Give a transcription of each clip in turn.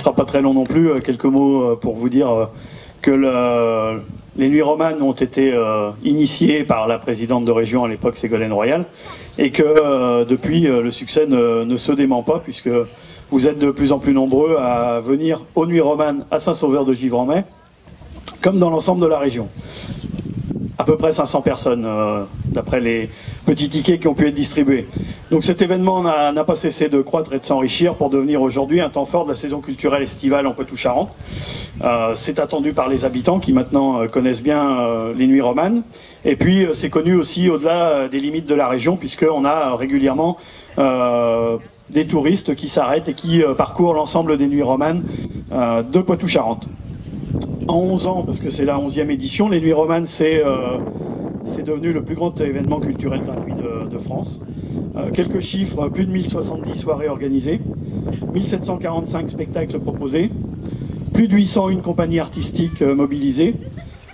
sera pas très long non plus. Quelques mots pour vous dire que les nuits romanes ont été initiées par la présidente de région à l'époque, Ségolène Royal, et que depuis, le succès ne se dément pas, puisque vous êtes de plus en plus nombreux à venir aux nuits romanes à Saint-Sauveur-de-Givre-en-Mai, comme dans l'ensemble de la région. À peu près 500 personnes, d'après les petits tickets qui ont pu être distribués. Donc cet événement n'a pas cessé de croître et de s'enrichir pour devenir aujourd'hui un temps fort de la saison culturelle estivale en Poitou-Charentes. C'est attendu par les habitants qui maintenant connaissent bien les nuits romanes. Et puis c'est connu aussi au-delà des limites de la région, puisqu'on a régulièrement des touristes qui s'arrêtent et qui parcourent l'ensemble des nuits romanes de Poitou-Charentes. En 11 ans, parce que c'est la 11e édition, les Nuits Romanes, c'est devenu le plus grand événement culturel gratuit de France. Quelques chiffres, plus de 1070 soirées organisées, 1745 spectacles proposés, plus de 801 compagnies artistiques mobilisées,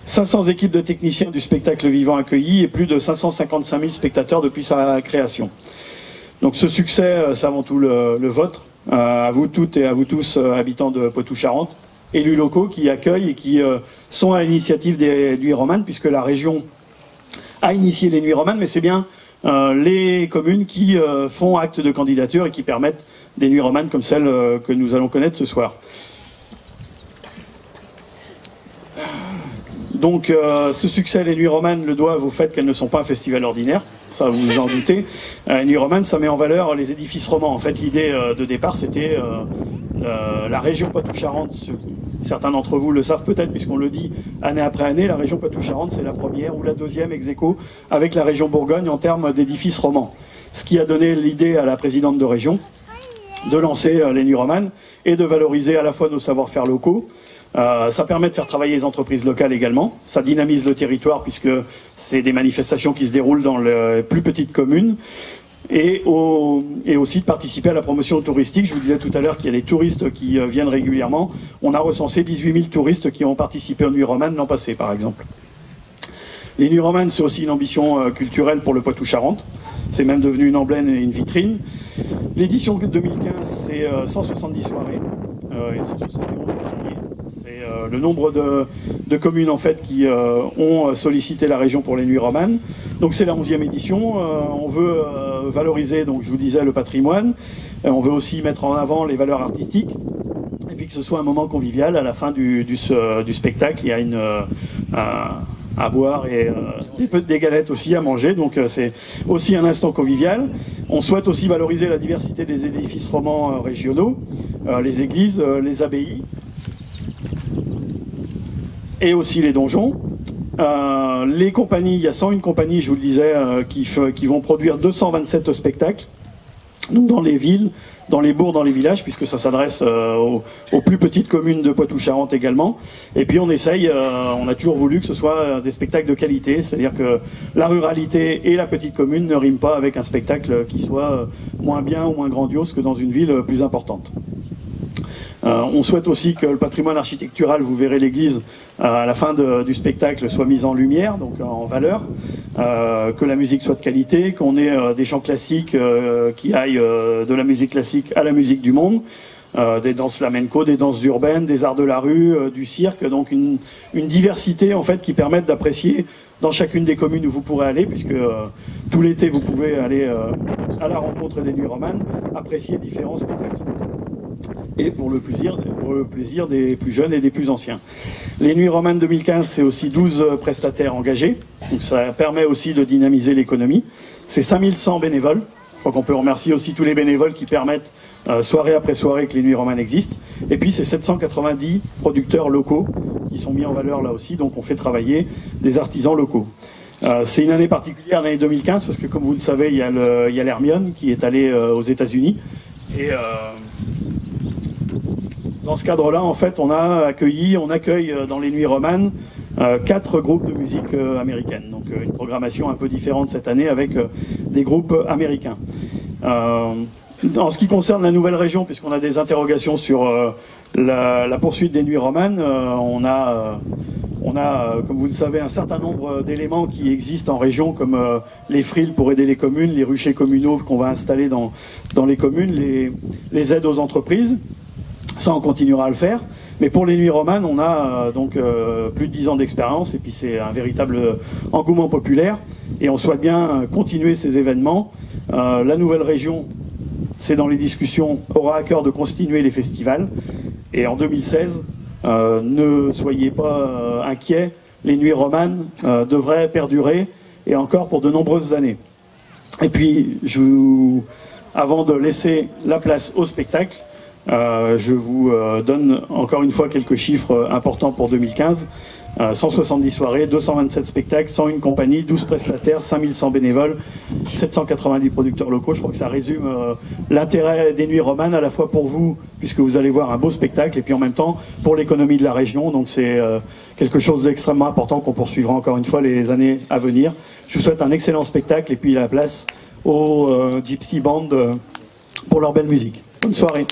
500 équipes de techniciens du spectacle vivant accueillis et plus de 555 000 spectateurs depuis sa création. Donc ce succès, c'est avant tout le vôtre, à vous toutes et à vous tous, habitants de Poitou-Charentes, élus locaux qui accueillent et qui sont à l'initiative des Nuits Romanes, puisque la région a initié les Nuits Romanes, mais c'est bien les communes qui font acte de candidature et qui permettent des Nuits Romanes comme celles que nous allons connaître ce soir. Donc ce succès, les Nuits Romanes, le doivent au fait qu'elles ne sont pas un festival ordinaire, ça vous vous en doutez. Les Nuits Romanes, ça met en valeur les édifices romans. En fait, l'idée de départ, c'était la région Poitou-Charentes. Certains d'entre vous le savent peut-être, puisqu'on le dit année après année, la région Poitou-Charentes, c'est la première ou la deuxième ex-aequo avec la région Bourgogne en termes d'édifices romans. Ce qui a donné l'idée à la présidente de région de lancer les Nuits Romanes et de valoriser à la fois nos savoir-faire locaux. Ça permet de faire travailler les entreprises locales également. Ça dynamise le territoire puisque c'est des manifestations qui se déroulent dans les plus petites communes. Et aussi de participer à la promotion touristique. Je vous disais tout à l'heure qu'il y a des touristes qui viennent régulièrement. On a recensé 18 000 touristes qui ont participé aux Nuits Romanes l'an passé, par exemple. Les Nuits Romanes, c'est aussi une ambition culturelle pour le Poitou-Charentes. C'est même devenu une emblème et une vitrine. L'édition 2015, c'est 170 soirées, 171 calendriers. C'est le nombre de communes en fait qui ont sollicité la région pour les Nuits Romanes. Donc c'est la 11e édition. On veut valoriser, donc je vous disais, le patrimoine. On veut aussi mettre en avant les valeurs artistiques. Et puis que ce soit un moment convivial. À la fin du spectacle, il y a à boire et des galettes aussi à manger. Donc c'est aussi un instant convivial. On souhaite aussi valoriser la diversité des édifices romans régionaux, les églises, les abbayes, et aussi les donjons. Les compagnies, il y a 101 compagnies, je vous le disais, qui vont produire 227 spectacles, donc dans les villes, dans les bourgs, dans les villages, puisque ça s'adresse aux plus petites communes de Poitou-Charentes également. Et puis on essaye, on a toujours voulu que ce soit des spectacles de qualité, c'est-à-dire que la ruralité et la petite commune ne riment pas avec un spectacle qui soit moins bien ou moins grandiose que dans une ville plus importante. On souhaite aussi que le patrimoine architectural, vous verrez l'église à la fin du spectacle, soit mise en lumière, donc en valeur, que la musique soit de qualité, qu'on ait des chants classiques qui aillent de la musique classique à la musique du monde, des danses flamenco, des danses urbaines, des arts de la rue, du cirque, donc une diversité en fait qui permette d'apprécier dans chacune des communes où vous pourrez aller, puisque tout l'été vous pouvez aller à la rencontre des Nuits Romanes, apprécier différents spectacles. Et pour le plaisir des plus jeunes et des plus anciens. Les Nuits Romanes 2015, c'est aussi 12 prestataires engagés, donc ça permet aussi de dynamiser l'économie. C'est 5100 bénévoles, je crois qu'on peut remercier aussi tous les bénévoles qui permettent soirée après soirée que les Nuits Romanes existent. Et puis c'est 790 producteurs locaux qui sont mis en valeur là aussi, donc on fait travailler des artisans locaux. C'est une année particulière, l'année 2015, parce que comme vous le savez, il y a l'Hermione qui est allé aux États-Unis. Et dans ce cadre-là, en fait, on accueille dans les Nuits Romanes 4 groupes de musique américaine. Donc une programmation un peu différente cette année avec des groupes américains. En ce qui concerne la nouvelle région, puisqu'on a des interrogations sur la poursuite des Nuits Romanes, on a, comme vous le savez, un certain nombre d'éléments qui existent en région, comme les frilles pour aider les communes, les ruchers communaux qu'on va installer dans les communes, les aides aux entreprises. Ça, on continuera à le faire. Mais pour les Nuits Romanes, on a plus de 10 ans d'expérience et puis c'est un véritable engouement populaire. Et on souhaite bien continuer ces événements. La nouvelle région, c'est dans les discussions, aura à cœur de continuer les festivals. Et en 2016, ne soyez pas inquiets, les Nuits Romanes devraient perdurer et encore pour de nombreuses années. Et puis, avant de laisser la place au spectacle, je vous donne encore une fois quelques chiffres importants pour 2015. 170 soirées, 227 spectacles, 101 compagnies, 12 prestataires, 5100 bénévoles, 790 producteurs locaux. Je crois que ça résume l'intérêt des Nuits Romanes, à la fois pour vous, puisque vous allez voir un beau spectacle, et puis en même temps pour l'économie de la région. Donc c'est quelque chose d'extrêmement important qu'on poursuivra encore une fois les années à venir. Je vous souhaite un excellent spectacle, et puis la place au Gypsy Band pour leur belle musique. Bonne soirée.